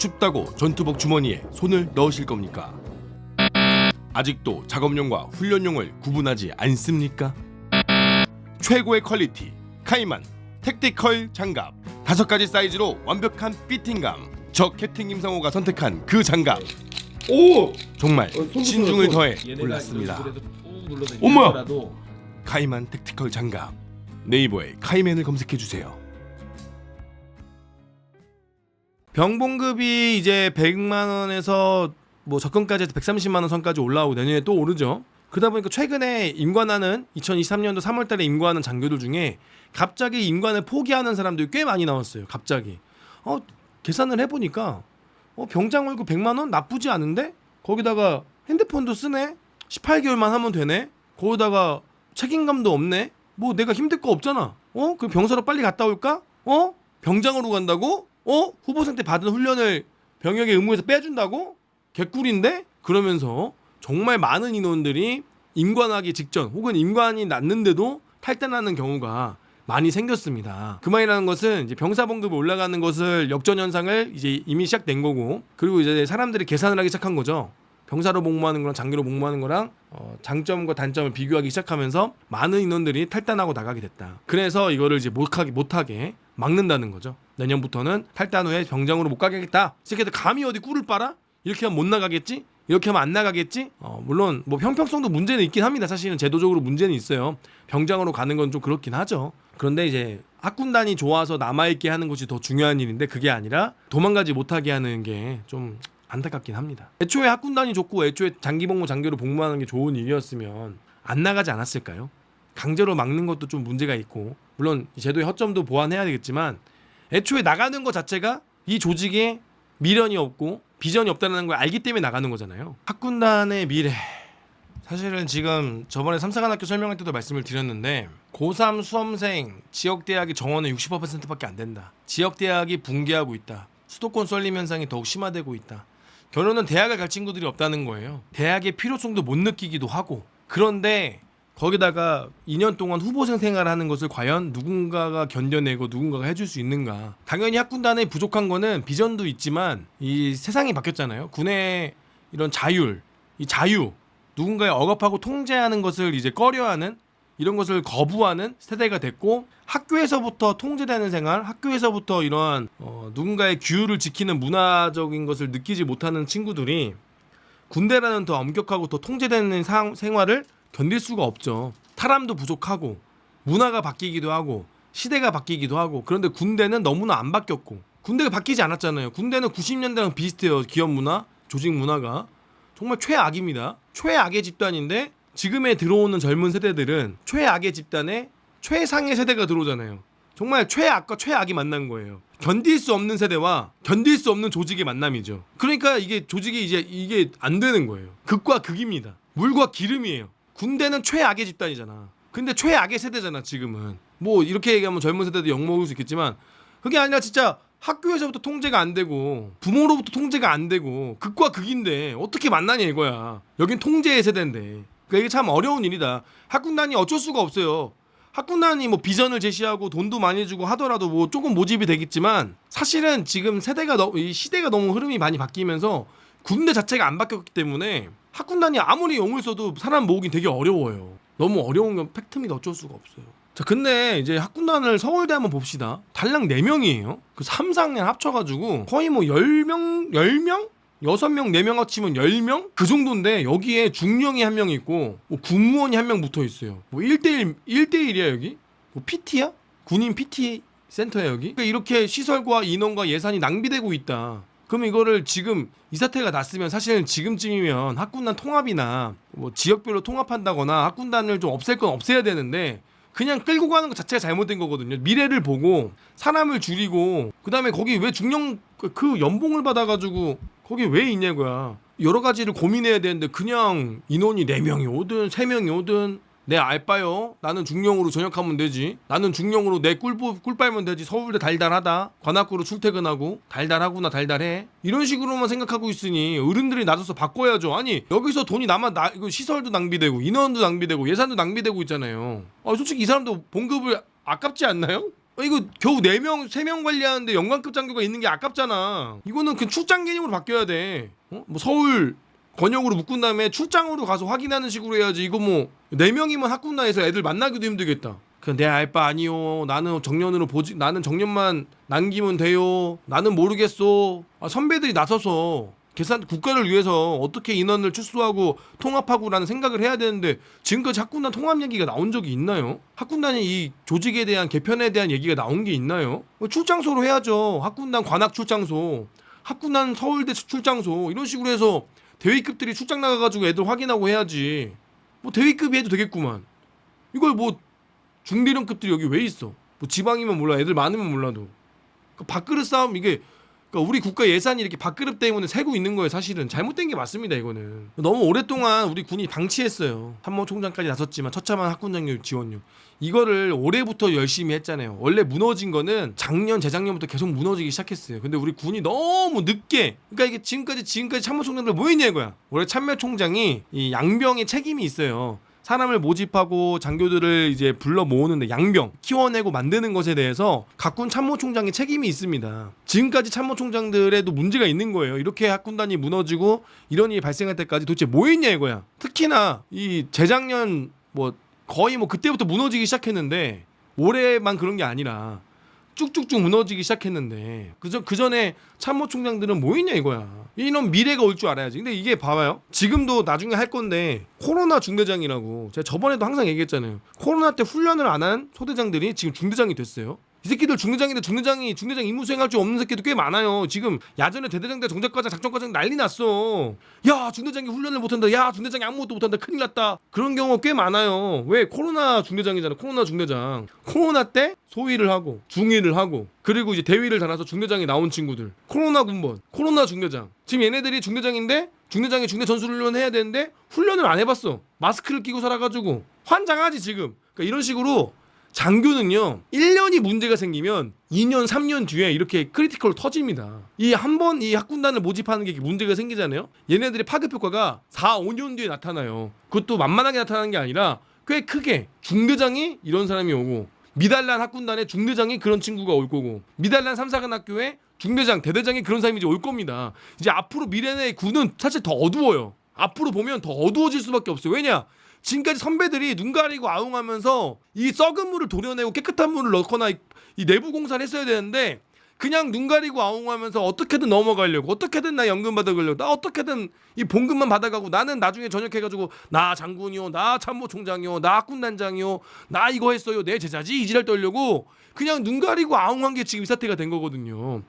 춥다고 전투복 주머니에 손을 넣으실 겁니까? 아직도 작업용과 훈련용을 구분하지 않습니까? 최고의 퀄리티 카이만 택티컬 장갑 5가지 사이즈로 완벽한 피팅감. 저 캡틴 김상호가 선택한 그 장갑 오! 정말 신중을 더해 골랐습니다. 어머야! 카이만 택티컬 장갑 네이버에 카이맨을 검색해주세요. 병봉급이 이제 100만원에서 뭐 접근까지 해서 130만원 선까지 올라오고 내년에 또 오르죠. 그러다 보니까 최근에 임관하는 2023년도 3월달에 임관하는 장교들 중에 갑자기 임관을 포기하는 사람들이 꽤 많이 나왔어요. 갑자기 계산을 해보니까 병장 월급 100만원 나쁘지 않은데 거기다가 핸드폰도 쓰네 18개월만 하면 되네 거기다가 책임감도 없네 뭐 내가 힘들 거 없잖아 그 병사로 빨리 갔다 올까? 병장으로 간다고? 후보생 때 받은 훈련을 병역의 의무에서 빼준다고? 개꿀인데? 그러면서 정말 많은 인원들이 임관하기 직전 혹은 임관이 났는데도 탈단하는 경우가 많이 생겼습니다. 그 말이라는 것은 이제 병사봉급이 올라가는 것을 역전 현상을 이제 이미 시작된 거고, 그리고 이제 사람들이 계산을 하기 시작한 거죠. 병사로 복무하는 거랑 장교로 복무하는 거랑 장점과 단점을 비교하기 시작하면서 많은 인원들이 탈단하고 나가게 됐다. 그래서 이거를 이제 못하게 막는다는 거죠. 내년부터는 탈단 후에 병장으로 못 가겠다. 이 새끼들 감히 어디 꿀을 빨아? 이렇게 하면 못 나가겠지? 이렇게 하면 안 나가겠지? 물론 뭐 형평성도 문제는 있긴 합니다. 사실은 제도적으로 문제는 있어요. 병장으로 가는 건 좀 그렇긴 하죠. 그런데 이제 학군단이 좋아서 남아있게 하는 것이 더 중요한 일인데 그게 아니라 도망가지 못하게 하는 게 좀 안타깝긴 합니다. 애초에 학군단이 좋고 애초에 장기복무 장교로 복무하는 게 좋은 일이었으면 안 나가지 않았을까요? 강제로 막는 것도 좀 문제가 있고 물론 제도의 허점도 보완해야 되겠지만 애초에 나가는 것 자체가 이 조직에 미련이 없고 비전이 없다는 걸 알기 때문에 나가는 거잖아요. 학군단의 미래 사실은 지금 저번에 삼사관학교 설명할 때도 말씀을 드렸는데 고3 수험생 지역대학의 정원은 60%밖에 안 된다. 지역대학이 붕괴하고 있다. 수도권 쏠림 현상이 더욱 심화되고 있다. 결론은 대학을 갈 친구들이 없다는 거예요. 대학의 필요성도 못 느끼기도 하고 그런데 거기다가 2년 동안 후보생 생활하는 것을 과연 누군가가 견뎌내고 누군가가 해줄 수 있는가. 당연히 학군단에 부족한 거는 비전도 있지만 이 세상이 바뀌었잖아요. 군의 이런 자율, 이 자유 누군가의 억압하고 통제하는 것을 이제 꺼려하는 이런 것을 거부하는 세대가 됐고 학교에서부터 통제되는 생활, 학교에서부터 이러한 누군가의 규율을 지키는 문화적인 것을 느끼지 못하는 친구들이 군대라는 더 엄격하고 더 통제되는 생활을 견딜 수가 없죠. 사람도 부족하고 문화가 바뀌기도 하고 시대가 바뀌기도 하고 그런데 군대는 너무나 안 바뀌었고 군대가 바뀌지 않았잖아요. 군대는 90년대랑 비슷해요. 기업 문화, 조직 문화가 정말 최악입니다. 최악의 집단인데 지금에 들어오는 젊은 세대들은 최악의 집단에 최상의 세대가 들어오잖아요. 정말 최악과 최악이 만난 거예요. 견딜 수 없는 세대와 견딜 수 없는 조직의 만남이죠. 그러니까 이게 조직이 이게 안 되는 거예요. 극과 극입니다. 물과 기름이에요. 군대는 최악의 집단이잖아. 근데 최악의 세대잖아 지금은. 뭐 이렇게 얘기하면 젊은 세대도 욕먹을 수 있겠지만 그게 아니라 진짜 학교에서부터 통제가 안 되고 부모로부터 통제가 안 되고 극과 극인데 어떻게 만나냐 이거야. 여긴 통제의 세대인데. 그러니까 이게 참 어려운 일이다. 학군단이 어쩔 수가 없어요. 학군단이 뭐 비전을 제시하고 돈도 많이 주고 하더라도 뭐 조금 모집이 되겠지만 사실은 지금 이 시대가 너무 흐름이 많이 바뀌면서 군대 자체가 안 바뀌었기 때문에 학군단이 아무리 용을 써도 사람 모으긴 되게 어려워요. 너무 어려운 건 팩트입니다. 어쩔 수가 없어요. 자, 근데 이제 학군단을 서울대 한번 봅시다. 달랑 4명이에요. 그 3, 4학년 합쳐가지고 거의 뭐 10명? 6명, 4명 합치면 10명? 그 정도인데 여기에 중령이 한 명 있고 뭐 군무원이 한 명 붙어 있어요. 뭐 1대1이야 여기? 뭐 PT야? 군인 PT 센터야 여기? 그러니까 이렇게 시설과 인원과 예산이 낭비되고 있다. 그럼 이거를 지금 이 사태가 났으면 사실은 지금쯤이면 학군단 통합이나 뭐 지역별로 통합한다거나 학군단을 좀 없앨 건 없애야 되는데 그냥 끌고 가는 것 자체가 잘못된 거거든요. 미래를 보고 사람을 줄이고 그다음에 거기 왜 중령 그 연봉을 받아가지고 거기 왜 있냐고요. 여러 가지를 고민해야 되는데 그냥 인원이 4명이 오든 3명이 오든 내 알바요. 나는 중령으로 전역하면 되지. 나는 중령으로 내 꿀 빨면 되지. 서울대 달달하다. 관악구로 출퇴근하고 달달하구나 달달해. 이런 식으로만 생각하고 있으니 어른들이 나서서 바꿔야죠. 아니 여기서 돈이 이거 시설도 낭비되고 인원도 낭비되고 예산도 낭비되고 있잖아요. 솔직히 이 사람도 봉급을 아깝지 않나요? 이거 겨우 4명, 3명 관리하는데 영관급 장교가 있는 게 아깝잖아. 이거는 그 출장 개념으로 바뀌어야 돼. 뭐 서울 권역으로 묶은 다음에 출장으로 가서 확인하는 식으로 해야지. 이거 뭐 4명이면 학군단에서 애들 만나기도 힘들겠다. 그냥 내 알 바 아니요. 나는 정년으로 나는 정년만 남기면 돼요. 나는 모르겠어. 선배들이 나서서 국가를 위해서 어떻게 인원을 축소하고 통합하고라는 생각을 해야 되는데 지금까지 학군단 통합 얘기가 나온 적이 있나요? 학군단이 이 조직에 대한 개편에 대한 얘기가 나온 게 있나요? 출장소로 해야죠. 학군단 관악 출장소, 학군단 서울대 출장소 이런 식으로 해서 대위급들이 출장 나가가지고 애들 확인하고 해야지. 뭐 대위급이 해도 되겠구만. 이걸 뭐 중대령급들이 여기 왜 있어? 뭐 지방이면 몰라, 애들 많으면 몰라도. 밥그릇 싸움 이게. 그러니까 우리 국가 예산이 이렇게 밥그릇 때문에 새고 있는 거예요. 사실은 잘못된 게 맞습니다. 이거는 너무 오랫동안 우리 군이 방치했어요.参谋총장까지 나섰지만 처참한 학군장교 지원료 이거를 올해부터 열심히 했잖아요. 원래 무너진 거는 작년 재작년부터 계속 무너지기 시작했어요. 근데 우리 군이 너무 늦게, 그러니까 이게 지금까지 참모총장들 뭐 했냐 이거야. 원래 참모총장이 이 양병의 책임이 있어요. 사람을 모집하고 장교들을 이제 불러 모으는데 양병 키워내고 만드는 것에 대해서 각군 참모총장의 책임이 있습니다. 지금까지 참모총장들에도 문제가 있는 거예요. 이렇게 학군단이 무너지고 이런 일이 발생할 때까지 도대체 뭐 했냐 이거야. 특히나 이 재작년 뭐 거의 뭐 그때부터 무너지기 시작했는데 올해만 그런 게 아니라 쭉쭉쭉 무너지기 시작했는데 그 전에 참모총장들은 뭐 했냐 이거야. 이런 미래가 올 줄 알아야지. 근데 이게 봐봐요. 지금도 나중에 할 건데 코로나 중대장이라고 제가 저번에도 항상 얘기했잖아요. 코로나 때 훈련을 안 한 소대장들이 지금 중대장이 됐어요. 이 새끼들 중대장인데 중대장 임무 수행할 줄 없는 새끼도 꽤 많아요. 지금 야전에 대대장대 정작과장 작전과장 난리 났어. 야 중대장이 훈련을 못한다. 야 중대장이 아무것도 못한다. 큰일 났다. 그런 경우가 꽤 많아요. 왜? 코로나 중대장이잖아. 코로나 중대장. 코로나 때 소위를 하고 중위를 하고 그리고 이제 대위를 달아서 중대장이 나온 친구들. 코로나 군번, 코로나 중대장. 지금 얘네들이 중대장인데 중대장이 중대 전술훈련 해야 되는데 훈련을 안 해봤어. 마스크를 끼고 살아가지고 환장하지 지금. 그러니까 이런 식으로 장교는요 1년이 문제가 생기면 2년 3년 뒤에 이렇게 크리티컬로 터집니다. 이 한 번 이 학군단을 모집하는 게 문제가 생기잖아요. 얘네들의 파급 효과가 4, 5년 뒤에 나타나요. 그것도 만만하게 나타나는 게 아니라 꽤 크게 중대장이 이런 사람이 오고 미달란 학군단에 중대장이 그런 친구가 올 거고 미달란 3사관 학교에 중대장, 대대장이 그런 사람이 이제 올 겁니다. 이제 앞으로 미래의 군은 사실 더 어두워요. 앞으로 보면 더 어두워질 수밖에 없어요. 왜냐? 지금까지 선배들이 눈 가리고 아웅하면서 이 썩은 물을 도려내고 깨끗한 물을 넣거나 이 내부 공사를 했어야 되는데 그냥 눈 가리고 아웅하면서 어떻게든 넘어가려고 어떻게든 나 연금 받아가려고 나 어떻게든 이 봉급만 받아가고 나는 나중에 전역해가지고 나 장군이요 나 참모총장이요 나 학군단장이요 나 이거 했어요 내 제자지 이 지랄 떨려고 그냥 눈 가리고 아웅한 게 지금 이 사태가 된 거거든요.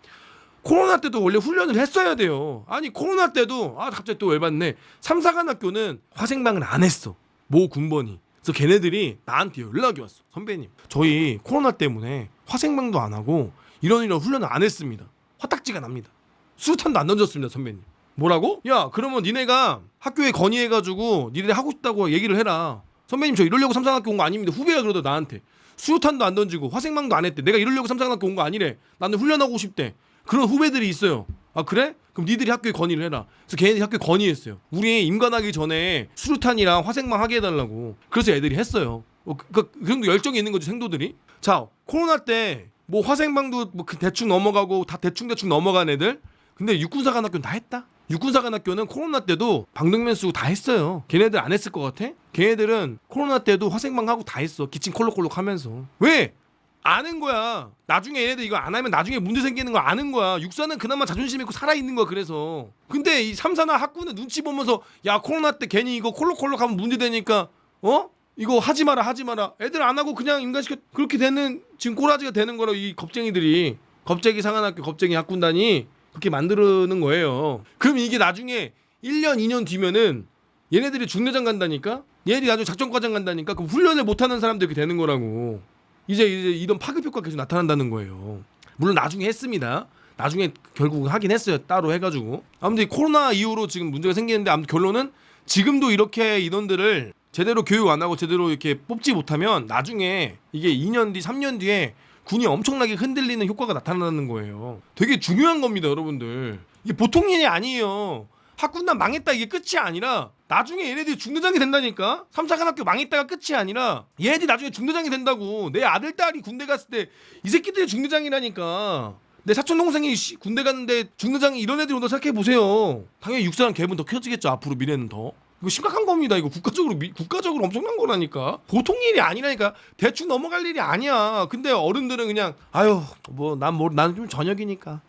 코로나 때도 원래 훈련을 했어야 돼요. 아니 코로나 때도 갑자기 또 열받네. 3사관 학교는 화생방을 안 했어. 모 군번이. 그래서 걔네들이 나한테 연락이 왔어. 선배님 저희 코로나 때문에 화생방도 안 하고 이런 훈련을 안 했습니다. 화딱지가 납니다. 수류탄도 안 던졌습니다. 선배님. 뭐라고? 야 그러면 니네가 학교에 건의해가지고 니네 하고 싶다고 얘기를 해라. 선배님 저 이러려고 삼성학교 온 거 아닙니다. 후배가 그러더 나한테 수류탄도 안 던지고 화생방도 안 했대. 내가 이러려고 삼성학교 온 거 아니래. 나는 훈련하고 싶대. 그런 후배들이 있어요. 아 그래? 그럼 니들이 학교에 건의를 해라. 그래서 걔네들이 학교에 건의했어요. 우리 임관하기 전에 수류탄이랑 화생방 하게 해달라고. 그래서 애들이 했어요. 그 정도 열정이 있는 거지 생도들이. 자 코로나 때 뭐 화생방도 뭐 대충 넘어가고 다 대충 넘어간 애들. 근데 육군사관학교는 다 했다. 육군사관학교는 코로나 때도 방독면 쓰고 다 했어요. 걔네들 안 했을 것 같아? 걔네들은 코로나 때도 화생방 하고 다 했어. 기침 콜록콜록 하면서. 왜? 아는 거야. 나중에 얘네들 이거 안 하면 나중에 문제 생기는 거 아는 거야. 육사는 그나마 자존심 있고 살아있는 거야. 그래서 근데 이 삼사나 학군은 눈치 보면서 야 코로나 때 괜히 이거 콜록콜록 하면 문제 되니까 이거 하지 마라 애들 안 하고 그냥 인간시켜 그렇게 되는 지금 꼬라지가 되는 거라. 이 겁쟁이들이 겁쟁이 상한학교 겁쟁이 학군단이 그렇게 만드는 거예요. 그럼 이게 나중에 1년 2년 뒤면은 얘네들이 중대장 간다니까 얘네들이 나중에 작전과장 간다니까 그럼 훈련을 못하는 사람들이 이렇게 되는 거라고. 이제 이런 파급 효과가 계속 나타난다는 거예요. 물론 나중에 했습니다. 나중에 결국 하긴 했어요. 따로 해가지고. 아무튼 코로나 이후로 지금 문제가 생기는데 아무튼 결론은 지금도 이렇게 인원들을 제대로 교육 안 하고 제대로 이렇게 뽑지 못하면 나중에 이게 2년 뒤 3년 뒤에 군이 엄청나게 흔들리는 효과가 나타나는 거예요. 되게 중요한 겁니다 여러분들. 이게 보통 일이 아니에요. 학군단 망했다 이게 끝이 아니라 나중에 얘네들이 중대장이 된다니까. 삼사관학교 망했다가 끝이 아니라 얘네들이 나중에 중대장이 된다고. 내 아들 딸이 군대 갔을 때 이 새끼들이 중대장이라니까. 내 사촌 동생이 군대 갔는데 중대장이 이런 애들이 온다 생각해 보세요. 당연히 육사랑 갭은 더 커지겠죠. 앞으로 미래는 더. 이거 심각한 겁니다. 이거 국가적으로 엄청난 거라니까. 보통 일이 아니라니까. 대충 넘어갈 일이 아니야. 근데 어른들은 그냥 아유 뭐 나는 좀 저녁이니까.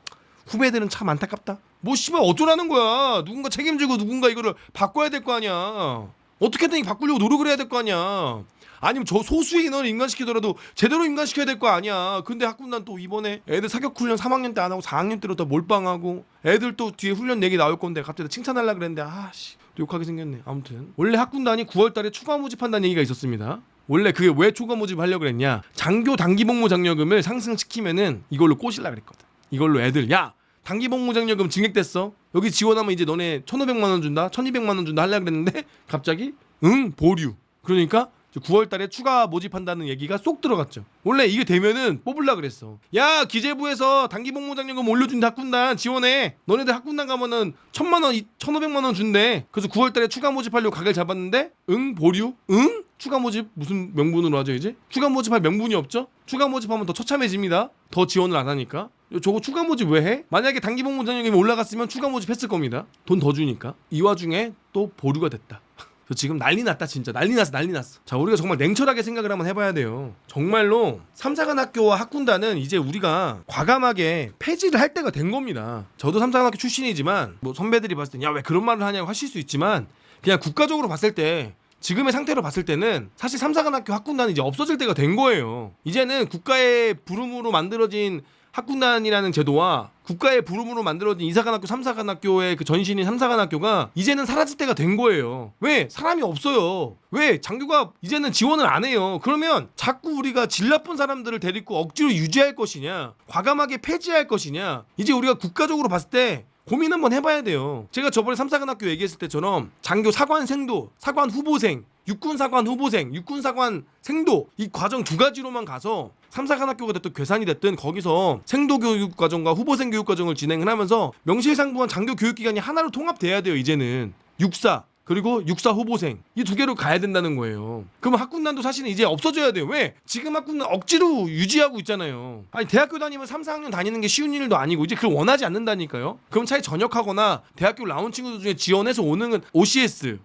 후배들은 참 안타깝다. 뭐 씨발 어쩌라는 거야. 누군가 책임지고 누군가 이거를 바꿔야 될 거 아니야. 어떻게든 바꾸려고 노력을 해야 될 거 아니야. 아니면 저 소수의 인원을 인간시키더라도 제대로 인간시켜야 될 거 아니야. 근데 학군단 또 이번에 애들 사격 훈련 3학년 때 안 하고 4학년 때로 더 몰빵하고 애들 또 뒤에 훈련 4개 나올 건데 갑자기 칭찬하려고 그랬는데 아씨 또 욕하게 생겼네. 아무튼 원래 학군단이 9월달에 추가 모집한다는 얘기가 있었습니다. 원래 그게 왜 추가 모집하려고 그랬냐. 장교 단기 복무 장려금을 상승시키면은 이걸로 꼬시려고 그랬거든. 이걸로 애들 야 단기 복무 장려금 증액됐어. 여기 지원하면 이제 너네 1,500만 원 준다. 1,200만 원 준다 하려고 그랬는데 갑자기 응 보류. 그러니까 9월 달에 추가 모집한다는 얘기가 쏙 들어갔죠. 원래 이게 되면은 뽑으려고 그랬어. 야 기재부에서 단기 복무 장려금 올려준다. 학군단 지원해. 너네들 학군단 가면은 1,000만 원 1,500만 원 준대. 그래서 9월 달에 추가 모집하려고 가게를 잡았는데 응 보류? 응? 추가 모집 무슨 명분으로 하죠 이제? 추가 모집할 명분이 없죠? 추가 모집하면 더 처참해집니다. 더 지원을 안 하니까. 저거 추가 모집 왜 해? 만약에 단기 복무 장려금이 올라갔으면 추가 모집했을 겁니다. 돈 더 주니까. 이 와중에 또 보류가 됐다. 지금 난리 났다. 진짜 난리 났어. 자, 우리가 정말 냉철하게 생각을 한번 해봐야 돼요. 정말로 삼사관학교와 학군단은 이제 우리가 과감하게 폐지를 할 때가 된 겁니다. 저도 삼사관학교 출신이지만 뭐 선배들이 봤을 때 야 왜 그런 말을 하냐고 하실 수 있지만 그냥 국가적으로 봤을 때 지금의 상태로 봤을 때는 사실 삼사관학교 학군단은 이제 없어질 때가 된 거예요. 이제는 국가의 부름으로 만들어진 학군단이라는 제도와 국가의 부름으로 만들어진 이사관학교, 삼사관학교의 그 전신인 삼사관학교가 이제는 사라질 때가 된 거예요. 왜? 사람이 없어요. 왜? 장교가 이제는 지원을 안 해요. 그러면 자꾸 우리가 질 나쁜 사람들을 데리고 억지로 유지할 것이냐, 과감하게 폐지할 것이냐, 이제 우리가 국가적으로 봤을 때 고민 한번 해봐야 돼요. 제가 저번에 삼사관학교 얘기했을 때처럼 장교 사관생도, 사관 후보생, 육군사관 후보생, 육군사관 생도 이 과정 두 가지로만 가서 삼사관학교가 됐든 괴산이 됐든 거기서 생도 교육 과정과 후보생 교육 과정을 진행을 하면서 명실상부한 장교 교육 기관이 하나로 통합돼야 돼요. 이제는 육사 그리고 육사 후보생 이 두 개로 가야 된다는 거예요. 그러면 학군단도 사실은 이제 없어져야 돼요. 왜? 지금 학군단 억지로 유지하고 있잖아요. 아니 대학교 다니면 3, 4학년 다니는 게 쉬운 일도 아니고 이제 그걸 원하지 않는다니까요. 그럼 차라리 전역하거나 대학교 나온 친구들 중에 지원해서 오는 OCS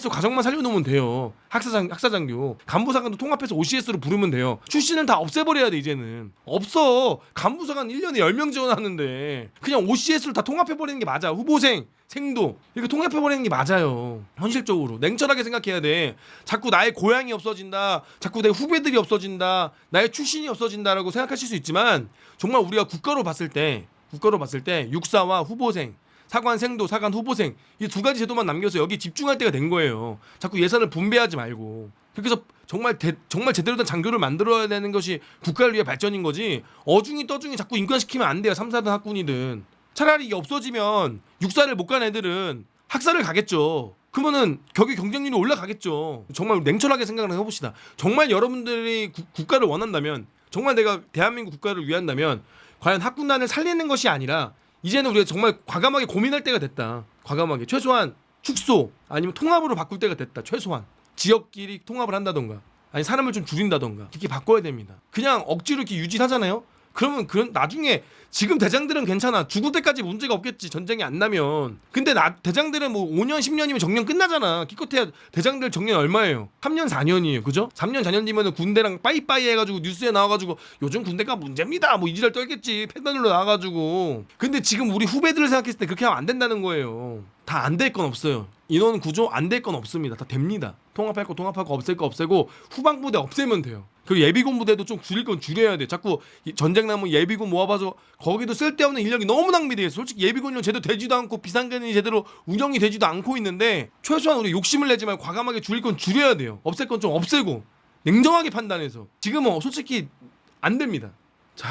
과정만 살려놓으면 돼요. 학사장교 간부사관도 통합해서 OCS로 부르면 돼요. 출신을 다 없애버려야 돼. 이제는 없어. 간부사관 1년에 10명 지원하는데 그냥 OCS로 다 통합해버리는 게 맞아. 후보생 생도 이렇게 통합해버리는 게 맞아요. 현실적으로 냉철하게 생각해야 돼. 자꾸 나의 고향이 없어진다, 자꾸 내 후배들이 없어진다, 나의 출신이 없어진다라고 생각하실 수 있지만 정말 우리가 국가로 봤을 때 육사와 후보생, 사관 생도, 사관 후보생 이 두 가지 제도만 남겨서 여기 집중할 때가 된 거예요. 자꾸 예산을 분배하지 말고. 그래서 정말 제대로 된 장교를 만들어야 되는 것이 국가를 위해 발전인 거지. 어중이 떠중이 자꾸 인권시키면 안 돼요. 삼사든 학군이든. 차라리 이게 없어지면 육사를 못 간 애들은 학사를 가겠죠. 그러면은 경쟁률이 올라가겠죠. 정말 냉철하게 생각을 해봅시다. 정말 여러분들이 국가를 원한다면, 정말 내가 대한민국 국가를 위한다면 과연 학군단을 살리는 것이 아니라 이제는 우리가 정말 과감하게 고민할 때가 됐다. 과감하게 최소한 축소 아니면 통합으로 바꿀 때가 됐다. 최소한 지역끼리 통합을 한다던가 아니 사람을 좀 줄인다던가 이렇게 바꿔야 됩니다. 그냥 억지로 이렇게 유지하잖아요. 그러면 나중에 지금 대장들은 괜찮아. 죽을 때까지 문제가 없겠지. 전쟁이 안 나면. 근데 대장들은 뭐 5년 10년이면 정년 끝나잖아. 기껏해야 대장들 정년 얼마예요? 3년 4년이에요. 그죠? 3년 4년 뒤면은 군대랑 빠이빠이 해가지고 뉴스에 나와가지고 요즘 군대가 문제입니다. 뭐 이지랄 떨겠지. 팬더들로 나와가지고. 근데 지금 우리 후배들을 생각했을 때 그렇게 하면 안 된다는 거예요. 다 안 될 건 없어요. 인원 구조 안 될 건 없습니다. 다 됩니다. 통합할 거 통합하고 없앨 거 없애고 후방부대 없애면 돼요. 그리고 예비군 부대도 좀 줄일 건 줄여야 돼. 자꾸 전쟁 나면 예비군 모아봐서 거기도 쓸데없는 인력이 너무 낭비돼. 솔직히 예비군용 제대로 되지도 않고 비상근이 제대로 운영이 되지도 않고 있는데 최소한 우리 욕심을 내지 말고 과감하게 줄일 건 줄여야 돼요. 없앨 건 좀 없애고 냉정하게 판단해서. 지금은 솔직히 안 됩니다. 자,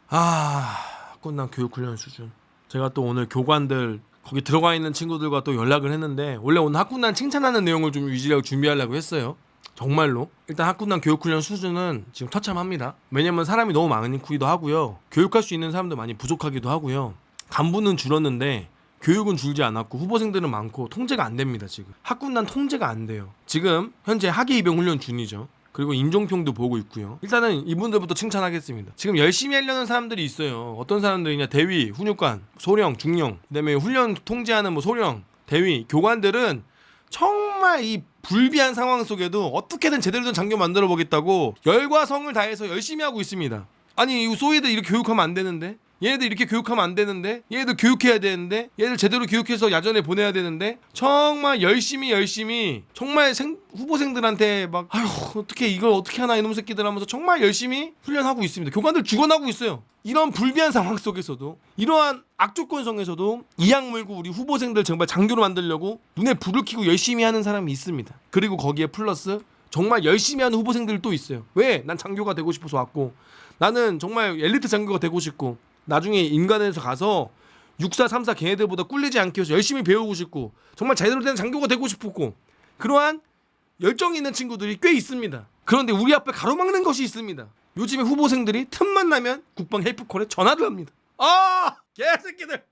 학군단 교육훈련 수준. 제가 또 오늘 교관들 거기 들어가 있는 친구들과 또 연락을 했는데 원래 오늘 학군단 칭찬하는 내용을 좀 유지하고 준비하려고 했어요. 정말로 일단 학군단 교육훈련 수준은 지금 처참합니다. 왜냐면 사람이 너무 많기도 하고요. 교육할 수 있는 사람도 많이 부족하기도 하고요. 간부는 줄었는데 교육은 줄지 않았고 후보생들은 많고 통제가 안 됩니다. 지금 학군단 통제가 안 돼요. 지금 현재 하계입영훈련 중이죠. 그리고 인종평도 보고 있고요. 일단은 이분들부터 칭찬하겠습니다. 지금 열심히 하려는 사람들이 있어요. 어떤 사람들이냐? 대위, 훈육관, 소령, 중령, 그다음에 훈련 통제하는 뭐 소령, 대위, 교관들은 정말 이 불비한 상황 속에도 어떻게든 제대로 된 장교 만들어 보겠다고 열과 성을 다해서 열심히 하고 있습니다. 아니 이 소위들 이렇게 교육하면 안 되는데, 얘네들 이렇게 교육하면 안 되는데, 얘네들 교육해야 되는데, 얘네들 제대로 교육해서 야전에 보내야 되는데, 정말 열심히 정말 후보생들한테 막 아휴 어떻게 이걸 어떻게 하나 이놈 새끼들 하면서 정말 열심히 훈련하고 있습니다. 교관들 죽어나고 있어요. 이런 불비한 상황 속에서도, 이러한 악조건성에서도 이악 물고 우리 후보생들 정말 장교로 만들려고 눈에 불을 켜고 열심히 하는 사람이 있습니다. 그리고 거기에 플러스 정말 열심히 하는 후보생들이 또 있어요. 왜? 난 장교가 되고 싶어서 왔고, 나는 정말 엘리트 장교가 되고 싶고, 나중에 인간에서 가서 64, 34 걔네들보다 꿀리지 않게 해서 열심히 배우고 싶고, 정말 제대로 된 장교가 되고 싶고, 그러한 열정이 있는 친구들이 꽤 있습니다. 그런데 우리 앞에 가로막는 것이 있습니다. 요즘에 후보생들이 틈만 나면 국방 헬프콜에 전화를 합니다. 아! 개새끼들!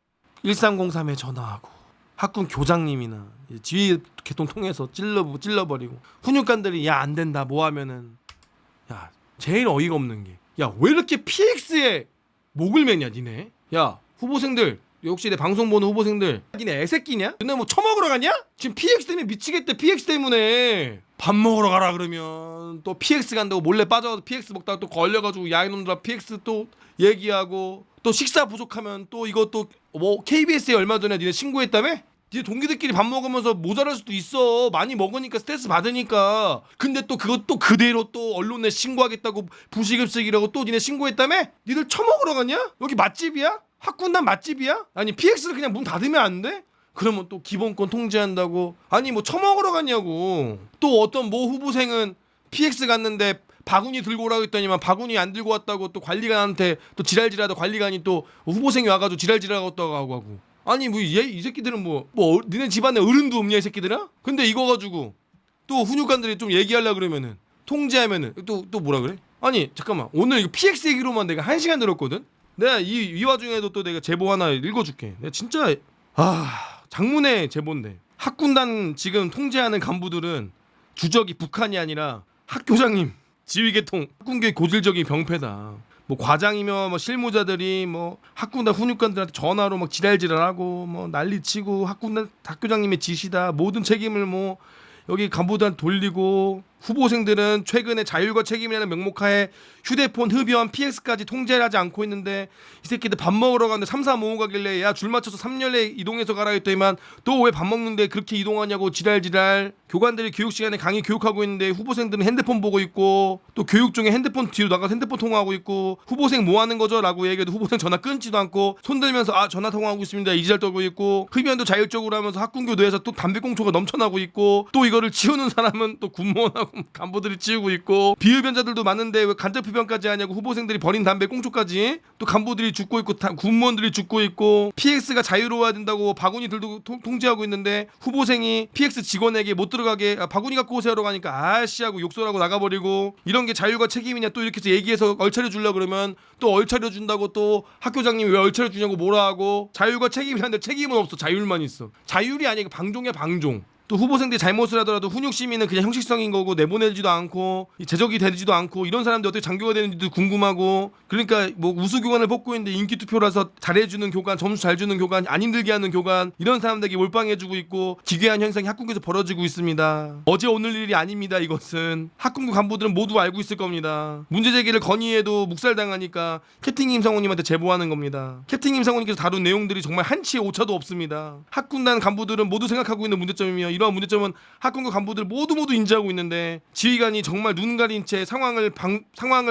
1303에 전화하고, 학군 교장님이나 지휘 개통 통해서 찔러버리고, 훈육관들이 야 안 된다 뭐 하면은, 야 제일 어이가 없는 게, 야 왜 이렇게 PX에 목을 매냐 니네? 야 후보생들, 역시 내 방송 보는 후보생들, 니네 애새끼냐? 너네 뭐 처먹으러 갔냐? 지금 PX 때문에 미치겠대. PX 때문에 밥 먹으러 가라 그러면 또 PX 간다고 몰래 빠져서 PX 먹다가 또 걸려가지고 야 이놈들아 PX 또 얘기하고, 또 식사 부족하면 또 이것도 뭐 KBS에 얼마 전에 니네 신고했다며? 니네 동기들끼리 밥 먹으면서 모자랄 수도 있어. 많이 먹으니까 스트레스 받으니까. 근데 또 그것도 그대로 또 언론에 신고하겠다고 부시급식이라고 또 니네 신고했다며? 니들 처먹으러 갔냐? 여기 맛집이야? 학군단 맛집이야? 아니 PX를 그냥 문 닫으면 안 돼? 그러면 또 기본권 통제한다고. 아니 뭐 처먹으러 갔냐고. 또 어떤 모 후보생은 PX 갔는데 바구니 들고 오라고 했더니만 바구니 안 들고 왔다고 또 관리관한테 또 지랄지랄하다 관리관이 또 후보생이 와가지고 지랄지랄하고 하고. 아니 뭐 얘 이 새끼들은 뭐 니네 집안에 어른도 없냐 이 새끼들아? 근데 이거 가지고 또 훈육관들이 좀 얘기하려 그러면은 통제하면은 또 뭐라 그래? 아니 잠깐만, 오늘 이거 PX 얘기로만 내가 1시간 들었거든. 내가 이 와중에도 또 내가 제보 하나 읽어줄게. 내가 진짜 장문의 제보인데, 학군단 지금 통제하는 간부들은 주적이 북한이 아니라 학교장님, 지휘계통, 학군교의 고질적인 병폐다. 뭐 과장이며 뭐 실무자들이 뭐 학군단 훈육관들한테 전화로 막 지랄지랄하고 뭐 난리치고, 학군단 학교장님의 지시다, 모든 책임을 뭐 여기 간부들한테 돌리고, 후보생들은 최근에 자율과 책임이라는 명목하에 휴대폰, 흡연, PX까지 통제를 하지 않고 있는데, 이 새끼들 밥 먹으러 가는데 3, 4 모으고 가길래 야 줄 맞춰서 3년에 이동해서 가라 했더니만 또 왜 밥 먹는데 그렇게 이동하냐고 지랄지랄. 교관들이 교육 시간에 강의 교육하고 있는데 후보생들은 핸드폰 보고 있고, 또 교육 중에 핸드폰 뒤로 나가서 핸드폰 통화하고 있고, 후보생 뭐 하는 거죠? 라고 얘기해도 후보생 전화 끊지도 않고 손 들면서 아 전화 통화하고 있습니다 이지랄 떨고 있고, 흡연도 자율적으로 하면서 학군교 내에서 또 담배꽁초가 넘쳐나고 있고, 또 이거를 치우는 사람은 또 군무원하고 간부들이 치우고 있고, 비흡연자들도 많은데 왜 간접 흡연까지 하냐고 후보생들이 버린 담배 꽁초까지 또 간부들이 죽고 있고 군무원들이 죽고 있고, PX가 자유로워야 된다고 바구니 들고 통제하고 있는데 후보생이 PX 직원에게 못 들어가게 바구니 갖고 오세요라고 하니까 아씨 하고 욕설하고 나가버리고, 이런 게 자율과 책임이냐 또 이렇게 해서 얘기해서 얼차려 주려고 그러면 또 얼차려 준다고 또 학교장님이 왜 얼차려 주냐고 뭐라 하고, 자율과 책임이라는데 책임은 없어. 자율만 있어. 자율이 아니고 방종이야 방종. 또 후보생들이 잘못을 하더라도 훈육 시민은 그냥 형식성인 거고 내보내지도 않고 제적이 되지도 않고, 이런 사람들이 어떻게 장교가 되는지도 궁금하고, 그러니까 뭐 우수 교관을 뽑고 있는데 인기 투표라서 잘해주는 교관, 점수 잘 주는 교관, 안 힘들게 하는 교관, 이런 사람들에게 몰빵해주고 있고, 기괴한 현상이 학군교에서 벌어지고 있습니다. 어제 오늘 일이 아닙니다. 이것은 학군교 간부들은 모두 알고 있을 겁니다. 문제 제기를 건의해도 묵살당하니까 캡틴 김성호님한테 제보하는 겁니다. 캡틴 김성호님께서 다룬 내용들이 정말 한치의 오차도 없습니다. 학군단 간부들은 모두 생각하고 있는 문제점이며, 이러한 문제점은 학군교 간부들 모두 인지하고 있는데 지휘관이 정말 눈 가린 채 상황을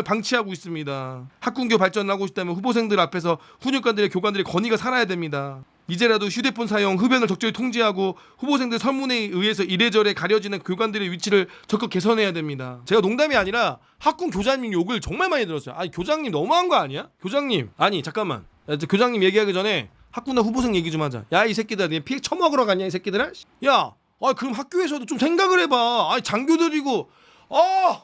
방치하고 있습니다. 학군교 발전하고 싶다면 후보생들 앞에서 훈육관들의 교관들의 건의가 살아야 됩니다. 이제라도 휴대폰 사용, 흡연을 적절히 통제하고 후보생들 설문에 의해서 이래저래 가려지는 교관들의 위치를 적극 개선해야 됩니다. 제가 농담이 아니라 학군 교장님 욕을 정말 많이 들었어요. 아니 교장님 너무한 거 아니야? 교장님, 아니 잠깐만, 교장님 얘기하기 전에 학군단 후보생 얘기 좀 하자. 야 이 새끼들 니 피해 처먹으러 갔냐 이 새끼들아? 야 그럼 학교에서도 좀 생각을 해봐. 아니 장교들이고,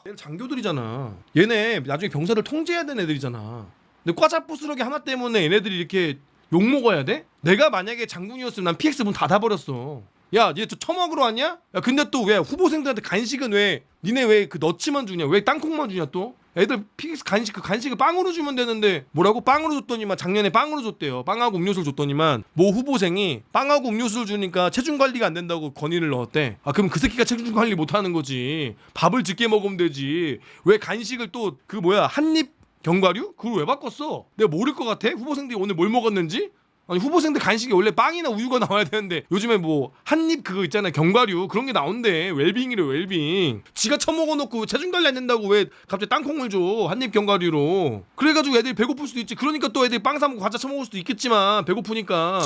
얘네 장교들이잖아. 얘네 나중에 병사를 통제해야 되는 애들이잖아. 근데 과자 부스러기 하나 때문에 얘네들이 이렇게 욕 먹어야 돼? 내가 만약에 장군이었으면 난 PX 문 닫아버렸어. 야, 니네 또 처먹으러 왔냐? 야, 근데 또 왜 후보생들한테 간식은 왜 니네 왜 그 너치만 주냐? 왜 땅콩만 주냐 또? 애들 PX 간식 그 간식을 빵으로 주면 되는데 뭐라고 빵으로 줬더니만 작년에 빵으로 줬대요. 빵하고 음료수를 줬더니만 모 후보생이 빵하고 음료수를 주니까 체중 관리가 안 된다고 건의를 넣었대. 아, 그럼 그 새끼가 체중 관리 못 하는 거지. 밥을 적게 먹으면 되지. 왜 간식을 또 그 뭐야 한입 견과류? 그걸 왜 바꿨어? 내가 모를 것 같아? 후보생들이 오늘 뭘 먹었는지? 아니 후보생들 간식이 원래 빵이나 우유가 나와야 되는데 요즘에 뭐 한입 그거 있잖아 견과류 그런 게 나온대. 웰빙이래 웰빙. 지가 처먹어놓고 체중 관리 안 된다고 왜 갑자기 땅콩을 줘 한입 견과류로. 그래가지고 애들이 배고플 수도 있지. 그러니까 또 애들이 빵 사 먹고 과자 처먹을 수도 있겠지만 배고프니까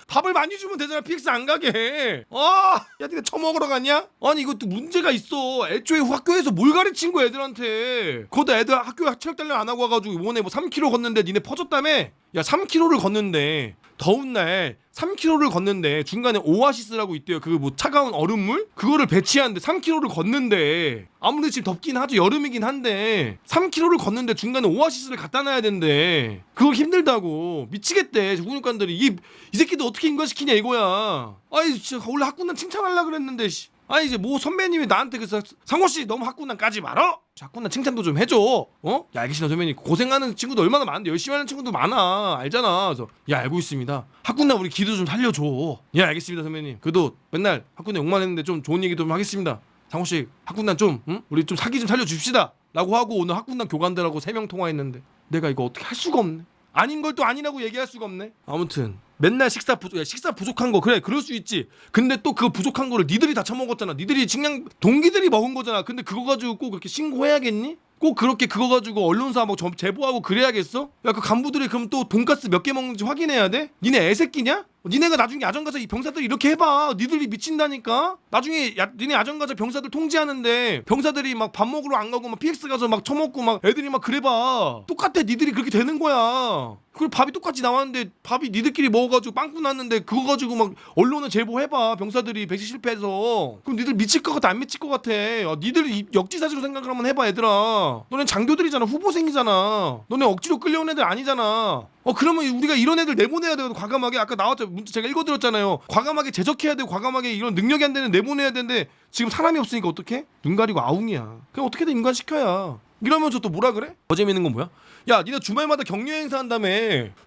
밥을 많이 주면 되잖아. PX 안 가게. 아, 야 니네 처먹으러 갔냐? 아니 이것도 문제가 있어. 애초에 학교에서 뭘 가르친 거야 애들한테. 거기다 애들 학교 체력 단련 안 하고 와가지고 이번에 뭐 3km 걷는데 니네 퍼졌다며? 야 3km를 걷는데 더운 날 3km를 걷는데 중간에 오아시스라고 있대요. 그 뭐 차가운 얼음물? 그거를 배치하는데 3km를 걷는데 아무래도 지금 덥긴 하죠. 여름이긴 한데 3km를 걷는데 중간에 오아시스를 갖다 놔야 된대. 그거 힘들다고. 미치겠대. 훈육관들이 이 새끼들 어떻게 인간시키냐 이거야. 아니 진짜 원래 학군단 칭찬하려고 그랬는데 씨. 아니 이제 뭐 선배님이 나한테 그래서 상호씨 너무 학군단 까지 말어. 학군단 칭찬도 좀 해줘. 어? 야 알겠습니다 선배님. 고생하는 친구도 얼마나 많은데 열심히 하는 친구도 많아. 알잖아. 그래서 야 알고 있습니다. 학군단 우리 기도 좀 살려줘. 예 알겠습니다 선배님. 그래도 맨날 학군단 욕만 했는데 좀 좋은 얘기 좀 하겠습니다. 상호씨 학군단 좀 응? 우리 좀 사기 좀 살려줍시다 라고 하고 오늘 학군단 교관들하고 3명 통화했는데 내가 이거 어떻게 할 수가 없네. 아닌 걸 또 아니라고 얘기할 수가 없네. 아무튼 맨날 식사 부족한 거 그래 그럴 수 있지. 근데 또 그 부족한 거를 니들이 다 처먹었잖아. 니들이 식량 동기들이 먹은 거잖아. 근데 그거 가지고 꼭 그렇게 신고해야겠니? 꼭 그렇게 그거 가지고 언론사 뭐 제보하고 그래야겠어? 야 그 간부들이 그럼 또 돈가스 몇 개 먹는지 확인해야 돼? 니네 애새끼냐? 니네가 나중에 야전 가서 이 병사들 이렇게 해봐. 니들이 미친다니까. 나중에 니네 야전 가서 병사들 통제하는데 병사들이 막 밥 먹으러 안 가고 막 PX 가서 막 처먹고 막 애들이 막 그래봐. 똑같아. 니들이 그렇게 되는 거야. 그리고 밥이 똑같이 나왔는데 밥이 니들끼리 먹어가지고 빵꾸 났는데 그거 가지고 막 언론에 제보해봐. 병사들이 배치 실패해서. 그럼 니들 미칠 것 같아 안 미칠 것 같아. 니들 역지사지로 생각을 한번 해봐 얘들아. 너네 장교들이잖아. 후보생이잖아. 너네 억지로 끌려온 애들 아니잖아. 그러면 우리가 이런 애들 내보내야 되거든. 과감하게. 아까 나왔죠. 문자 제가 읽어드렸잖아요. 과감하게 제적해야 되고 과감하게 이런 능력이 안 되는 내보내야 되는데 지금 사람이 없으니까 어떡해? 눈 가리고 아웅이야. 그냥 어떻게든 인간시켜야. 이러면서 또 뭐라 그래? 더 재밌는 건 뭐야? 야 니네 주말마다 격려 행사 한다며.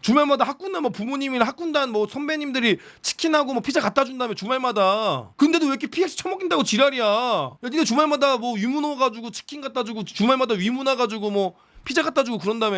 주말마다 학군단 뭐 부모님이나 학군단 뭐 선배님들이 치킨하고 뭐 피자 갖다 준다며 주말마다. 근데도 왜 이렇게 PX 처먹긴다고 지랄이야. 야 니네 주말마다 뭐 위문 와가지고 치킨 갖다 주고 주말마다 위문 와가지고 뭐 피자 갖다 주고 그런다며.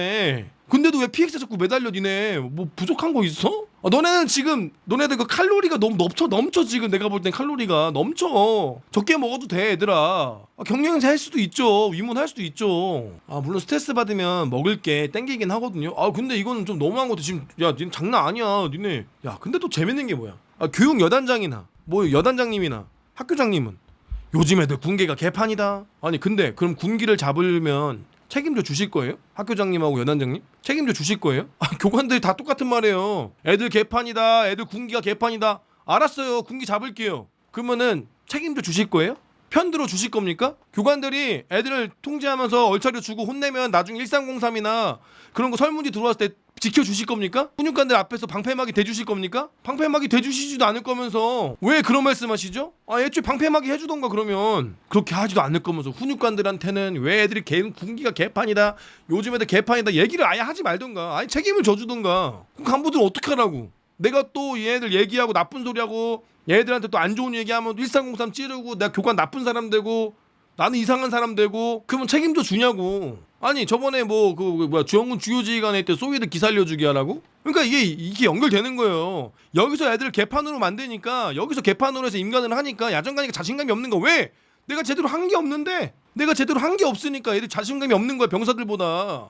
근데도 왜 PX에 자꾸 매달려 니네. 뭐 부족한 거 있어? 너네는 지금 너네들 그 칼로리가 너무 넘쳐 지금. 내가 볼 땐 칼로리가 넘쳐. 적게 먹어도 돼 얘들아. 격려행사 할 수도 있죠. 위문할 수도 있죠. 물론 스트레스 받으면 먹을 게 땡기긴 하거든요. 근데 이거는 좀 너무한 것 같아. 지금 야 니네 장난 아니야 니네. 야 근데 또 재밌는 게 뭐야. 교육 여단장이나 뭐 여단장님이나 학교장님은 요즘 애들 군기가 개판이다. 아니 근데 그럼 군기를 잡으면 책임져 주실 거예요? 학교장님하고 여단장님? 책임져 주실 거예요? 교관들이 다 똑같은 말이에요. 애들 개판이다. 애들 군기가 개판이다. 알았어요. 군기 잡을게요. 그러면은 책임져 주실 거예요? 편들어 주실 겁니까? 교관들이 애들을 통제하면서 얼차려 주고 혼내면 나중에 1303이나 그런 거 설문지 들어왔을 때 지켜주실 겁니까? 훈육관들 앞에서 방패막이 대주실 겁니까? 방패막이 대주시지도 않을 거면서 왜 그런 말씀하시죠? 애초에 방패막이 해주던가. 그러면 그렇게 하지도 않을 거면서 훈육관들한테는 왜 애들이 군기가 개판이다, 요즘 애들 개판이다 얘기를 아예 하지 말던가. 아니 책임을 져주던가. 그럼 간부들은 어떻게 하라고? 내가 또 얘네들 얘기하고 나쁜 소리하고 얘네들한테 또 안 좋은 얘기하면 1303 찌르고 내가 교관 나쁜 사람 되고 나는 이상한 사람 되고. 그러면 책임져 주냐고. 아니 저번에 뭐 주영군 주요지휘관에 때 소위에트 기살려주기 하라고? 그러니까 이게 연결되는 거예요. 여기서 애들을 개판으로 만드니까, 여기서 개판으로 해서 임관을 하니까 야전 가니까 자신감이 없는 거. 왜? 내가 제대로 한 게 없는데. 내가 제대로 한 게 없으니까 애들 자신감이 없는 거야. 병사들보다.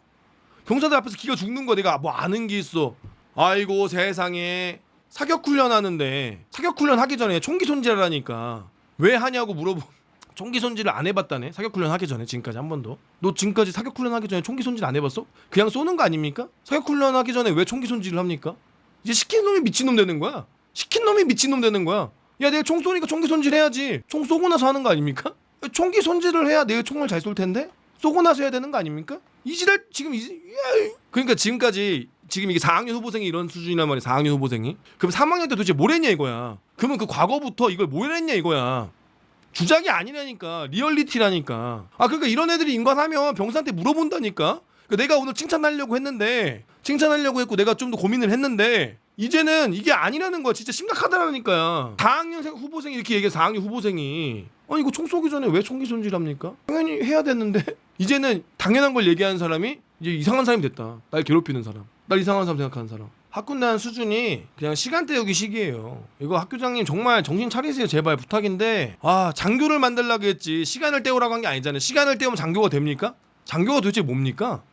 병사들 앞에서 기가 죽는 거야. 내가 뭐 아는 게 있어. 아이고 세상에. 사격훈련 하는데 사격훈련 하기 전에 총기 손질하라니까 왜 하냐고 물어보. 총기 손질을 안 해봤다네. 사격훈련 하기 전에 지금까지 한 번도. 너 지금까지 사격훈련 하기 전에 총기 손질 안 해봤어? 그냥 쏘는 거 아닙니까? 사격훈련 하기 전에 왜 총기 손질을 합니까? 이제 시킨 놈이 미친놈 되는 거야. 시킨 놈이 미친놈 되는 거야. 야 내가 총 쏘니까 총기 손질 해야지. 총 쏘고 나서 하는 거 아닙니까? 총기 손질을 해야 내가 총을 잘 쏠 텐데 쏘고 나서 해야 되는 거 아닙니까? 이 지랄 지금 그러니까 지금까지 지금 이게 4학년 후보생이 이런 수준이란 말이야. 4학년 후보생이. 그럼 3학년 때 도대체 뭘 했냐 이거야. 그러면 그 과거부터 이걸 뭘 했냐 이거야. 주작이 아니라니까. 리얼리티라니까. 아 그러니까 이런 애들이 인관하면 병사한테 물어본다니까. 그러니까 내가 오늘 칭찬하려고 했고 내가 좀 더 고민을 했는데 이제는 이게 아니라는 거야. 진짜 심각하다라니까요. 4학년 후보생이 이렇게 얘기해. 4학년 후보생이 아니 이거 총 쏘기 전에 왜 총기 손질합니까? 당연히 해야 됐는데 이제는 당연한 걸 얘기하는 사람이 이제 이상한 사람이 됐다. 날 괴롭히는 사람, 날 이상한 사람 생각하는 사람. 학군단 수준이 그냥 시간 때우기 식이에요. 이거 학교장님 정말 정신 차리세요. 제발 부탁인데 아 장교를 만들라고 했지 시간을 때우라고 한 게 아니잖아요. 시간을 때우면 장교가 됩니까? 장교가 도대체 뭡니까?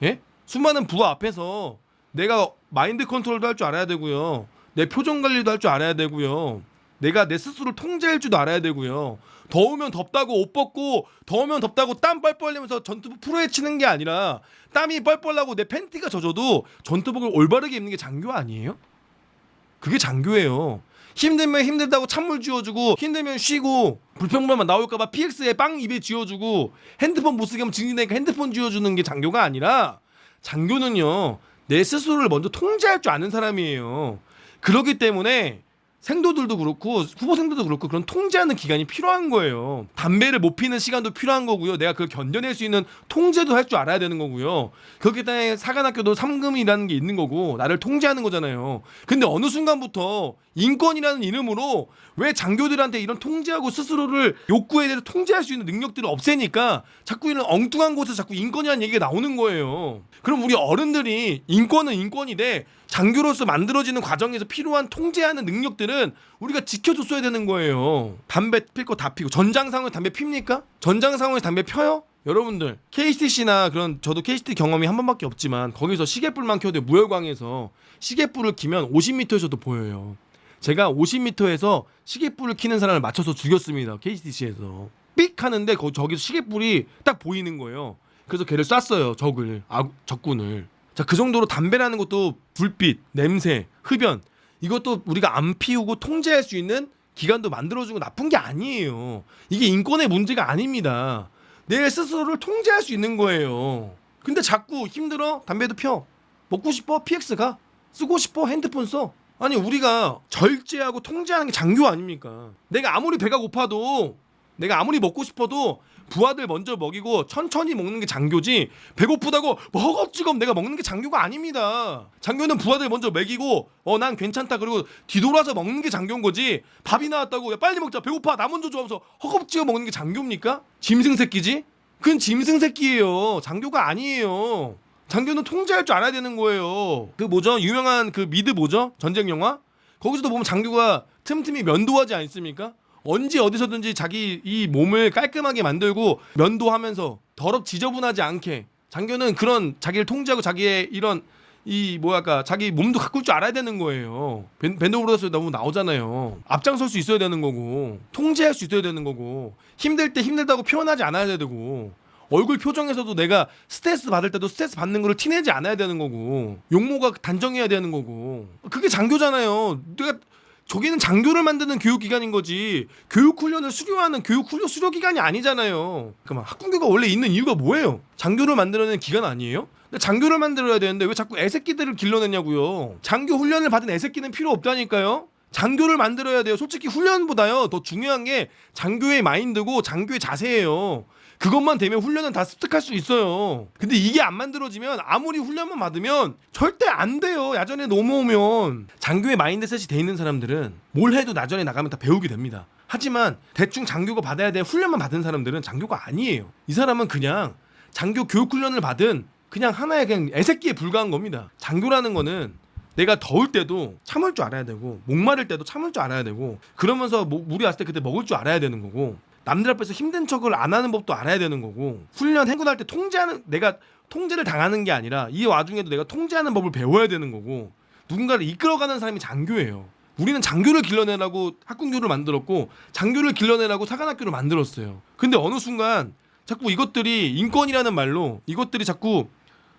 예? 수많은 부하 앞에서 내가 마인드 컨트롤도 할 줄 알아야 되고요. 내 표정 관리도 할 줄 알아야 되고요. 내가 내 스스로를 통제할 줄도 알아야 되고요. 더우면 덥다고 옷 벗고 더우면 덥다고 땀 뻘뻘 내면서 전투복 프로에 치는 게 아니라 땀이 뻘뻘 나고 내 팬티가 젖어도 전투복을 올바르게 입는 게 장교 아니에요? 그게 장교예요. 힘들면 힘들다고 찬물 쥐어주고 힘들면 쉬고 불평불만 나올까봐 PX에 빵 입에 쥐어주고 핸드폰 못 쓰게 하면 증진되니까 핸드폰 쥐어주는 게 장교가 아니라 장교는요 내 스스로를 먼저 통제할 줄 아는 사람이에요. 그렇기 때문에 생도들도 그렇고 후보생들도 그렇고 그런 통제하는 기간이 필요한 거예요. 담배를 못 피는 시간도 필요한 거고요. 내가 그걸 견뎌낼 수 있는 통제도 할 줄 알아야 되는 거고요. 그렇기 때문에 사관학교도 3금이라는 게 있는 거고 나를 통제하는 거잖아요. 근데 어느 순간부터 인권이라는 이름으로 왜 장교들한테 이런 통제하고 스스로를 욕구에 대해서 통제할 수 있는 능력들을 없애니까 자꾸 이런 엉뚱한 곳에서 자꾸 인권이라는 얘기가 나오는 거예요. 그럼 우리 어른들이 인권은 인권이되 장교로서 만들어지는 과정에서 필요한 통제하는 능력들은 우리가 지켜줬어야 되는 거예요. 담배 필 거 다 피고 전장 상황에서 담배 핍니까? 전장 상황에서 담배 펴요? 여러분들 KCC나 그런 저도 KCT 경험이 한 번밖에 없지만 거기서 시계불만 켜도 무열광에서 시계불을 키면 50m에서도 보여요. 제가 50m에서 시계불을 키는 사람을 맞춰서 죽였습니다. KCC에서 삑 하는데 저기서 시계불이 딱 보이는 거예요. 그래서 걔를 쐈어요. 적군을. 자, 그 정도로 담배라는 것도 불빛, 냄새, 흡연 이것도 우리가 안 피우고 통제할 수 있는 기관도 만들어주고 나쁜 게 아니에요. 이게 인권의 문제가 아닙니다. 내 스스로를 통제할 수 있는 거예요. 근데 자꾸 힘들어? 담배도 펴. 먹고 싶어? PX 가. 쓰고 싶어? 핸드폰 써. 아니 우리가 절제하고 통제하는 게 장교 아닙니까? 내가 아무리 배가 고파도 내가 아무리 먹고 싶어도 부하들 먼저 먹이고 천천히 먹는 게 장교지 배고프다고 허겁지겁 내가 먹는 게 장교가 아닙니다. 장교는 부하들 먼저 먹이고 난 괜찮다 그리고 뒤돌아서 먹는 게 장교인 거지. 밥이 나왔다고 야 빨리 먹자 배고파 나 먼저 줘 하면서 허겁지겁 먹는 게 장교입니까? 짐승 새끼지? 그건 짐승 새끼예요. 장교가 아니에요. 장교는 통제할 줄 알아야 되는 거예요. 그 뭐죠? 유명한 그 미드 뭐죠? 전쟁 영화? 거기서도 보면 장교가 틈틈이 면도하지 않습니까? 언제 어디서든지 자기 이 몸을 깔끔하게 만들고 면도하면서 더럽 지저분하지 않게 장교는 그런 자기를 통제하고 자기의 이런 자기 몸도 가꿀 줄 알아야 되는 거예요. 밴드오브로서 너무 나오잖아요. 앞장설 수 있어야 되는 거고 통제할 수 있어야 되는 거고 힘들 때 힘들다고 표현하지 않아야 되고 얼굴 표정에서도 내가 스트레스 받을 때도 스트레스 받는 거를 티내지 않아야 되는 거고 용모가 단정해야 되는 거고 그게 장교잖아요. 저기는 장교를 만드는 교육기관인 거지 교육훈련을 수료하는 교육훈련 수료기관이 아니잖아요. 그럼 학군교가 원래 있는 이유가 뭐예요? 장교를 만들어내는 기관 아니에요? 근데 장교를 만들어야 되는데 왜 자꾸 애새끼들을 길러내냐고요. 장교 훈련을 받은 애새끼는 필요 없다니까요. 장교를 만들어야 돼요. 솔직히 훈련보다요 더 중요한 게 장교의 마인드고 장교의 자세예요. 그것만 되면 훈련은 다 습득할 수 있어요. 근데 이게 안 만들어지면 아무리 훈련만 받으면 절대 안 돼요. 야전에 넘어오면 장교의 마인드셋이 돼 있는 사람들은 뭘 해도 나전에 나가면 다 배우게 됩니다. 하지만 대충 장교가 받아야 될 훈련만 받은 사람들은 장교가 아니에요. 이 사람은 그냥 장교 교육 훈련을 받은 그냥 하나의 그냥 애새끼에 불과한 겁니다. 장교라는 거는 내가 더울 때도 참을 줄 알아야 되고 목마를 때도 참을 줄 알아야 되고 그러면서 물이 왔을 때 그때 먹을 줄 알아야 되는 거고 남들 앞에서 힘든 척을 안 하는 법도 알아야 되는 거고 훈련 행군할 때 내가 통제를 당하는 게 아니라 이 와중에도 내가 통제하는 법을 배워야 되는 거고 누군가를 이끌어가는 사람이 장교예요. 우리는 장교를 길러내라고 학군교를 만들었고 장교를 길러내라고 사관학교를 만들었어요. 근데 어느 순간 자꾸 이것들이 인권이라는 말로 이것들이 자꾸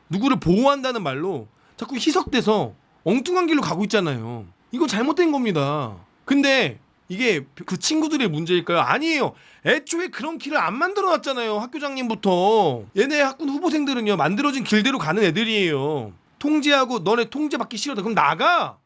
누구를 보호한다는 말로 자꾸 희석돼서 엉뚱한 길로 가고 있잖아요. 이거 잘못된 겁니다. 근데 이게 그 친구들의 문제일까요? 아니에요. 애초에 그런 길을 안 만들어놨잖아요. 학교장님부터. 얘네 학군 후보생들은요 만들어진 길대로 가는 애들이에요. 통제하고 너네 통제받기 싫어다. 그럼 나가.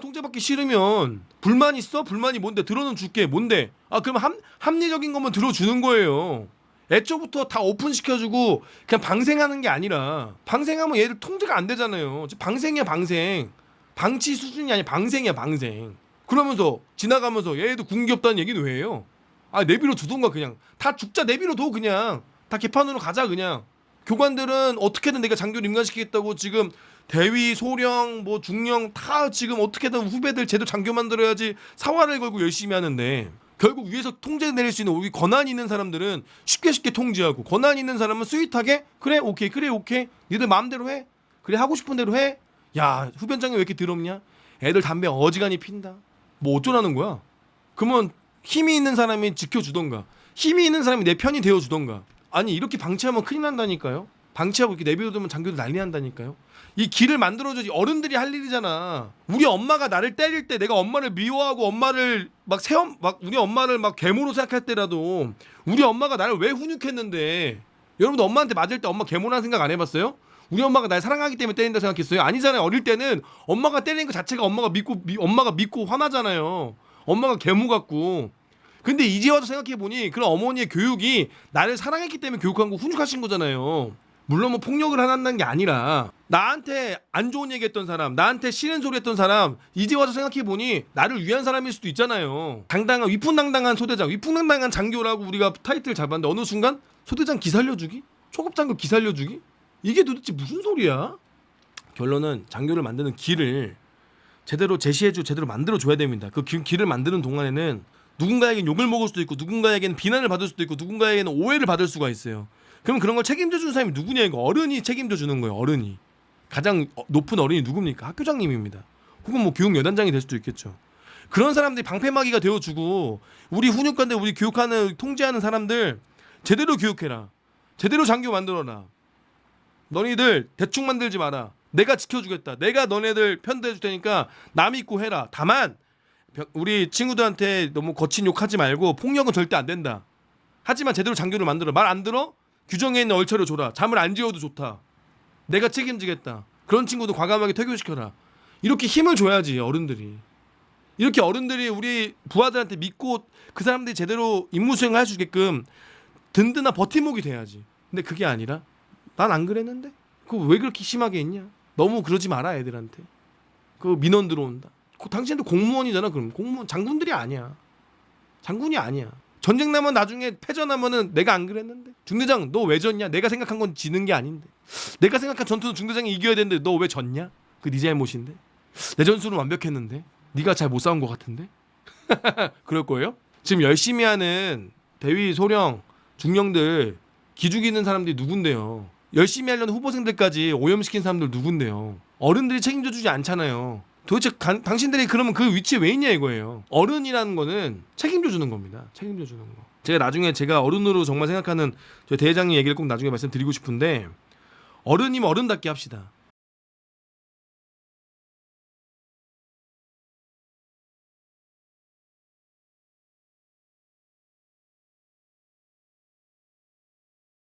통제받기 싫으면 불만 있어? 불만이 뭔데? 들어는 줄게. 뭔데? 아 그럼 합리적인 것만 들어주는 거예요. 애초부터 다 오픈시켜주고 그냥 방생하는 게 아니라 방생하면 얘들 통제가 안 되잖아요. 방생이야 방생. 방치 수준이 아니라 방생이야 방생. 그러면서 지나가면서 얘도 군기 없다는 얘기는 왜 해요? 아 내비로 두던가 그냥. 다 죽자 내비로 둬 그냥. 다 개판으로 가자 그냥. 교관들은 어떻게든 내가 장교를 임관시키겠다고 지금 대위, 소령, 뭐 중령 다 지금 어떻게든 후배들 제도 장교 만들어야지 사활을 걸고 열심히 하는데 결국 위에서 통제 내릴 수 있는 우리 권한 있는 사람들은 쉽게 통제하고 권한 있는 사람은 스윗하게 그래 오케이 니들 마음대로 해 그래 하고 싶은 대로 해. 야 후변장이 왜 이렇게 더럽냐? 애들 담배 어지간히 핀다. 뭐 어쩌라는 거야? 그러면 힘이 있는 사람이 지켜주던가 힘이 있는 사람이 내 편이 되어주던가. 아니 이렇게 방치하면 큰일 난다니까요. 방치하고 이렇게 내비두면 장교들 난리 난다니까요. 이 길을 만들어줘야지. 어른들이 할 일이잖아. 우리 엄마가 나를 때릴 때 내가 엄마를 미워하고 엄마를 막 우리 엄마를 막 괴모로 생각할 때라도 우리 엄마가 나를 왜 훈육했는데 여러분들 엄마한테 맞을 때 엄마 괴모라는 생각 안 해봤어요? 우리 엄마가 날 사랑하기 때문에 때린다 생각했어요? 아니잖아요. 어릴 때는 엄마가 때리는 것 자체가 엄마가 믿고 화나잖아요. 엄마가 괴모 같고. 근데 이제 와서 생각해보니 그런 어머니의 교육이 나를 사랑했기 때문에 교육한 거 훈육하신 거잖아요. 물론 뭐 폭력을 한다는 게 아니라 나한테 안 좋은 얘기했던 사람, 나한테 싫은 소리 했던 사람 이제 와서 생각해보니 나를 위한 사람일 수도 있잖아요. 당당한 위풍당당한 소대장, 위풍당당한 장교라고 우리가 타이틀 잡았는데 어느 순간 소대장 기살려주기? 초급장교 기살려주기? 이게 도대체 무슨 소리야? 결론은 장교를 만드는 길을 제대로 제시해주고 제대로 만들어줘야 됩니다. 그 길을 만드는 동안에는 누군가에겐 욕을 먹을 수도 있고 누군가에게는 비난을 받을 수도 있고 누군가에게는 오해를 받을 수가 있어요. 그럼 그런 걸 책임져 주는 사람이 누구냐 이거. 어른이 책임져 주는 거예요. 어른이. 가장 높은 어른이 누굽니까? 학교장님입니다. 혹은 뭐 교육여단장이 될 수도 있겠죠. 그런 사람들이 방패막이가 되어주고 우리 훈육관들 우리 교육하는 통제하는 사람들 제대로 교육해라. 제대로 장교 만들어라. 너희들 대충 만들지 마라. 내가 지켜주겠다. 내가 너네들 편대해줄 테니까 남 믿고 해라. 다만 우리 친구들한테 너무 거친 욕하지 말고 폭력은 절대 안 된다. 하지만 제대로 장교를 만들어. 말 안 들어? 규정에 있는 얼차려 줘라. 잠을 안 지어도 좋다. 내가 책임지겠다. 그런 친구도 과감하게 퇴교시켜라. 이렇게 힘을 줘야지 어른들이. 이렇게 어른들이 우리 부하들한테 믿고 그 사람들이 제대로 임무 수행을 할 수 있게끔 든든한 버팀목이 돼야지. 근데 그게 아니라 난 안 그랬는데? 그거 왜 그렇게 심하게 했냐? 너무 그러지 마라 애들한테. 그 민원 들어온다. 당신도 공무원이잖아. 그럼 공무원 장군들이 아니야. 장군이 아니야. 전쟁 나면 나중에 패전하면은 내가 안 그랬는데 중대장 너 왜 졌냐? 내가 생각한 건 지는 게 아닌데 내가 생각한 전투는 중대장이 이겨야 되는데 너 왜 졌냐? 그 네 잘못인데 내 전술은 완벽했는데 네가 잘 못 싸운 것 같은데 그럴 거예요? 지금 열심히 하는 대위 소령 중령들 기죽이는 사람들이 누군데요? 열심히 하려는 후보생들까지 오염시킨 사람들 누군데요? 어른들이 책임져 주지 않잖아요. 도대체 당신들이 그러면 그 위치에 왜 있냐 이거예요. 어른이라는 거는 책임져 주는 겁니다. 책임져 주는 거. 제가 나중에 제가 어른으로 정말 생각하는 저 대회장님 얘기를 꼭 나중에 말씀드리고 싶은데 어른이면 어른답게 합시다.